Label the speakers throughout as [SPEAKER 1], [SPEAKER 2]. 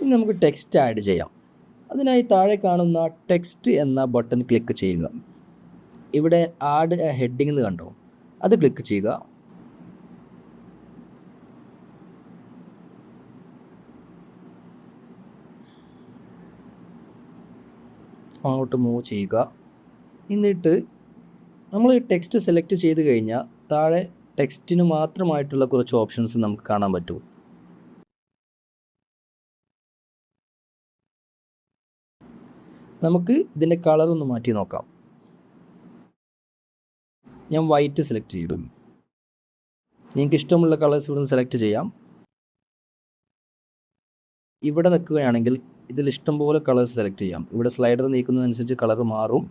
[SPEAKER 1] ഇനി നമുക്ക് text add ചെയ്യാം. അതിനായി താഴെ കാണുന്ന ടെക്സ്റ്റ് എന്ന ബട്ടൺ ക്ലിക്ക് ചെയ്യുക. ഇവിടെ ആഡ് എ ഹെഡിങ് എന്ന് കണ്ടോ, അത് ക്ലിക്ക് ചെയ്യുക. അങ്ങോട്ട് മൂവ് ചെയ്യുക. എന്നിട്ട് നമ്മൾ ടെക്സ്റ്റ് സെലക്ട് ചെയ്ത് കഴിഞ്ഞാൽ താഴെ ടെക്സ്റ്റിന് മാത്രമായിട്ടുള്ള കുറച്ച് ഓപ്ഷൻസ് നമുക്ക് കാണാൻ പറ്റും. നമുക്ക് ഇതിൻ്റെ കളർ ഒന്ന് മാറ്റി നോക്കാം. ഞാൻ വൈറ്റ് സെലക്ട് ചെയ്തു. നിങ്ങൾക്ക് ഇഷ്ടമുള്ള കളേഴ്സ് ഇവിടെ നിന്ന് സെലക്ട് ചെയ്യാം. ഇവിടെ നിൽക്കുകയാണെങ്കിൽ ഇതിൽ ഇഷ്ടംപോലെ കളേഴ്സ് സെലക്ട് ചെയ്യാം. ഇവിടെ സ്ലൈഡർ നീക്കുന്നതനുസരിച്ച് കളർ മാറും.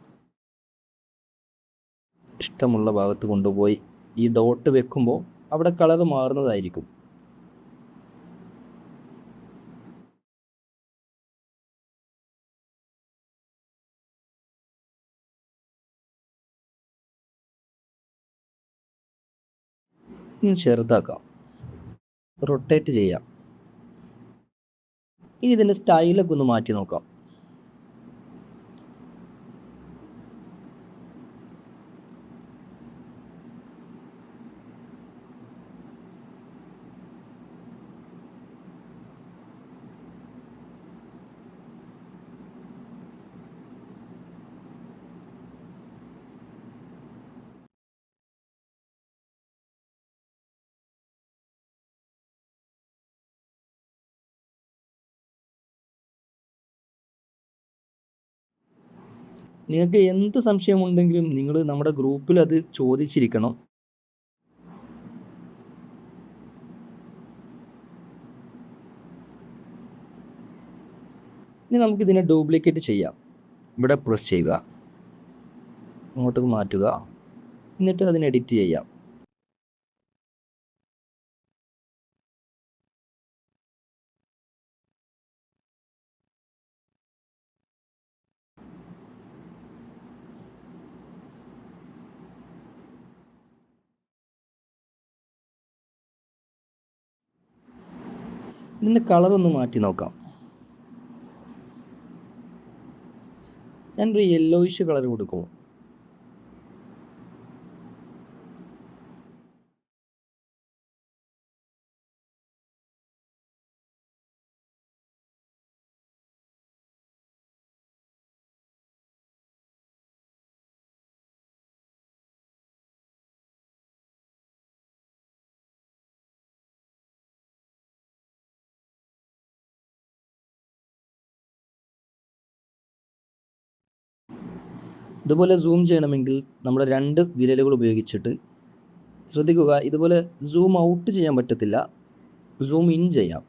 [SPEAKER 1] ഇഷ്ടമുള്ള ഭാഗത്ത് കൊണ്ടുപോയി ഈ ഡോട്ട് വെക്കുമ്പോൾ അവിടെ കളർ മാറുന്നതായിരിക്കും. ചെറുതാക്കാം, റൊട്ടേറ്റ് ചെയ്യാം. ഇനി ഇതിൻ്റെ സ്റ്റൈലൊക്കെ ഒന്ന് മാറ്റി നോക്കാം. നിങ്ങൾക്ക് എന്ത് സംശയമുണ്ടെങ്കിലും നിങ്ങൾ നമ്മുടെ ഗ്രൂപ്പിൽ അത് ചോദിച്ചിരിക്കണം. ഇനി നമുക്കിതിനെ ഡ്യൂപ്ലിക്കേറ്റ് ചെയ്യാം. ഇവിടെ പ്രസ് ചെയ്യുക, അങ്ങോട്ട് മാറ്റുക, എന്നിട്ട് അതിനെ എഡിറ്റ് ചെയ്യാം. ഇതിൻ്റെ കളറൊന്ന് മാറ്റി നോക്കാം. ഞാനൊരു യെല്ലോയിഷ് കളർ കൊടുക്കും. ഇതുപോലെ സൂം ചെയ്യണമെങ്കിൽ നമ്മൾ 2 വിരലുകൾ ഉപയോഗിച്ചിട്ട് ശ്രദ്ധിക്കുക. ഇതുപോലെ സൂം ഔട്ട് ചെയ്യാൻ പറ്റത്തില്ല, സൂം ഇൻ ചെയ്യാം.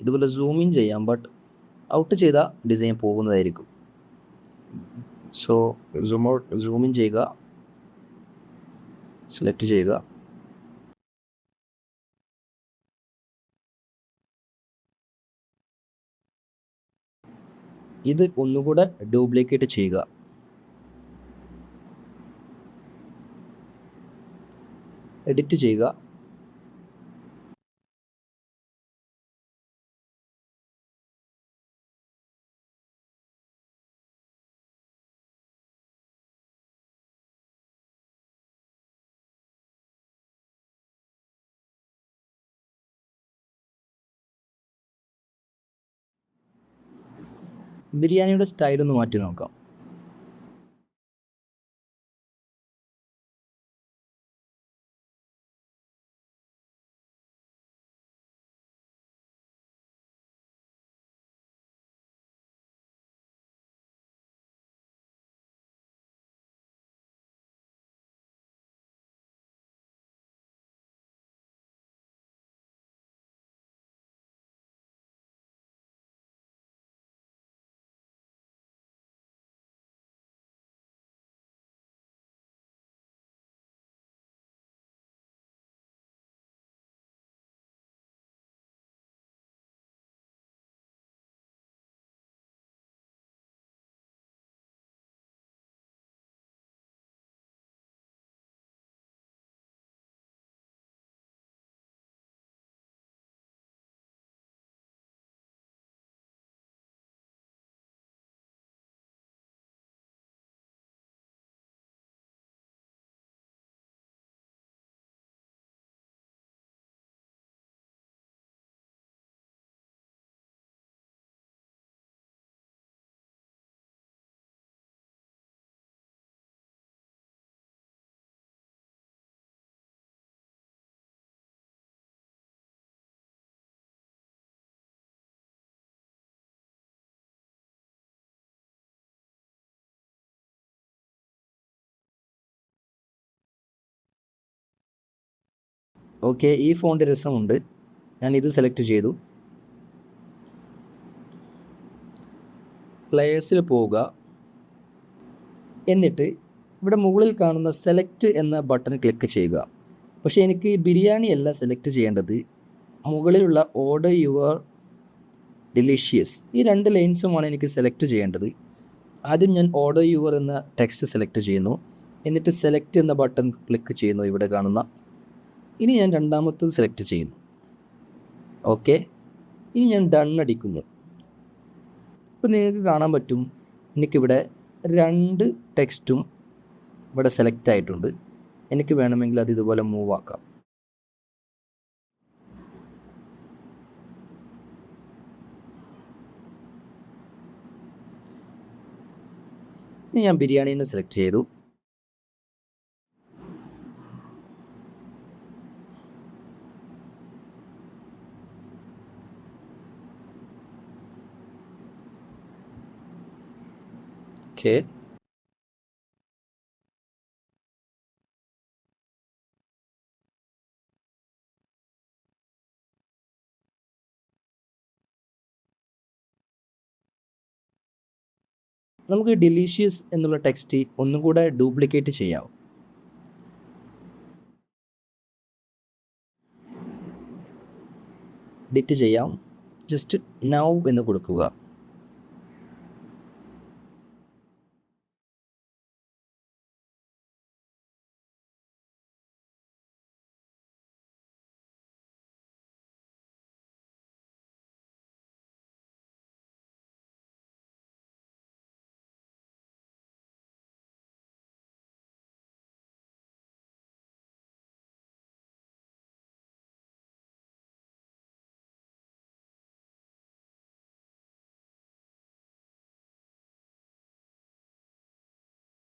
[SPEAKER 1] ഇതുപോലെ സൂം ഇൻ ചെയ്യാം, ബട്ട് ഔട്ട് ചെയ്ത ഡിസൈൻ പോകുന്നതായിരിക്കും. സോ സൂം ഇൻ ചെയ്യുക, സെലക്ട് ചെയ്യുക. ഇത് ഒന്നുകൂടെ ഡ്യൂപ്ലിക്കേറ്റ് ചെയ്യുക. എഡിറ്റ് ചെയ്യുക. ബിരിയാണിയുടെ സ്റ്റൈലൊന്ന് മാറ്റി നോക്കാം. ഓക്കെ, ഈ ഫോണ്ട് രസമുണ്ട്, ഞാൻ ഇത് സെലക്ട് ചെയ്തു. ലെയേഴ്സിൽ പോവുക, എന്നിട്ട് ഇവിടെ മുകളിൽ കാണുന്ന സെലക്ട് എന്ന ബട്ടൺ ക്ലിക്ക് ചെയ്യുക. പക്ഷേ എനിക്ക് ബിരിയാണി അല്ല സെലക്ട് ചെയ്യേണ്ടത്, മുകളിലുള്ള ഓർഡർ യുവർ ഡിലീഷ്യസ്, ഈ 2 ലൈൻസുമാണ് എനിക്ക് സെലക്ട് ചെയ്യേണ്ടത്. ആദ്യം ഞാൻ ഓർഡർ യുവർ എന്ന ടെക്സ്റ്റ് സെലക്ട് ചെയ്യുന്നു, എന്നിട്ട് സെലക്ട് എന്ന ബട്ടൺ ക്ലിക്ക് ചെയ്യുന്നു ഇവിടെ കാണുന്ന. ഇനി ഞാൻ രണ്ടാമത്തത് സെലക്ട് ചെയ്യുന്നു. ഓക്കെ, ഇനി ഞാൻ ഡൺ അടിക്കുന്നു. ഇപ്പോൾ നിങ്ങൾക്ക് കാണാൻ പറ്റും എനിക്കിവിടെ 2 ടെക്സ്റ്റും ഇവിടെ സെലക്ട് ആയിട്ടുണ്ട്. എനിക്ക് വേണമെങ്കിൽ അത് ഇതുപോലെ മൂവ് ആക്കാം. ഇനി ഞാൻ ബിരിയാണീനെ സെലക്ട് ചെയ്തു. ഓക്കെ, നമുക്ക് ഡിലീഷ്യസ് എന്നുള്ള ടെക്സ്റ്റ് ഒന്നും കൂടെ ഡ്യൂപ്ലിക്കേറ്റ് ചെയ്യാം. എഡിറ്റ് ചെയ്യാം, ജസ്റ്റ് നൗ എന്ന് കൊടുക്കുക.